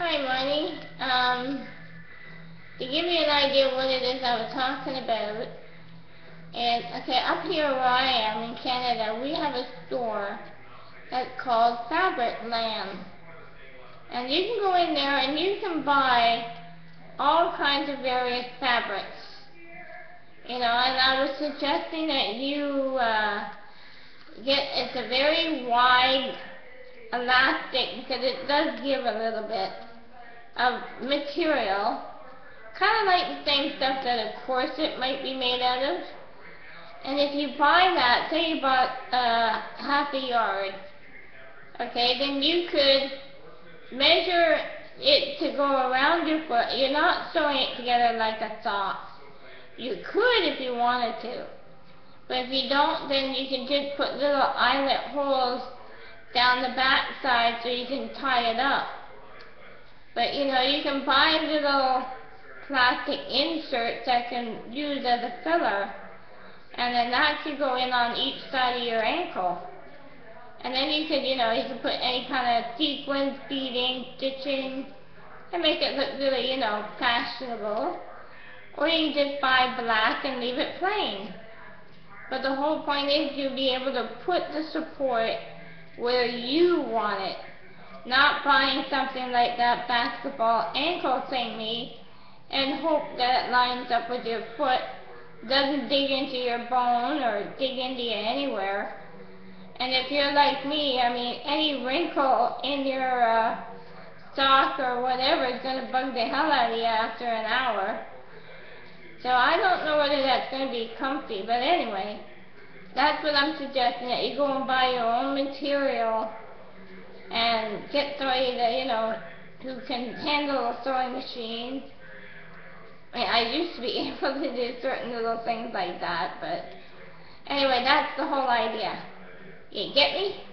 Hi, Marnie. To give you an idea of what it is I was talking about, and okay, up here where I am in Canada, we have a store that's called Fabric Land, and you can go in there and you can buy all kinds of various fabrics. You know, and I was suggesting that you it's a very wide elastic because it does give a little bit of material, kind of like the same stuff that a corset might be made out of. And if you buy that, say you bought half a yard, okay, then you could measure it to go around your foot. You're not sewing it together like a sock. You could if you wanted to, but if you don't, then you can just put little eyelet holes down the back side so you can tie it up. But you know, you can buy little plastic inserts that can use as a filler, and then that could go in on each side of your ankle. And then you could, you know, you could put any kind of sequins, beading, stitching, and make it look really, you know, fashionable. Or you can just buy black and leave it plain. But the whole point is you'll be able to put the support where you want it. Not buying something like that basketball ankle thingy and hope that it lines up with your foot, doesn't dig into your bone or dig into you anywhere. And if you're like me, I mean, any wrinkle in your sock or whatever is going to bug the hell out of you after an hour. So I don't know whether that's going to be comfy, but anyway, that's what I'm suggesting, that you go and buy your own material and get somebody that, you know, who can handle a sewing machine. I mean, I used to be able to do certain little things like that, but anyway, that's the whole idea. You get me?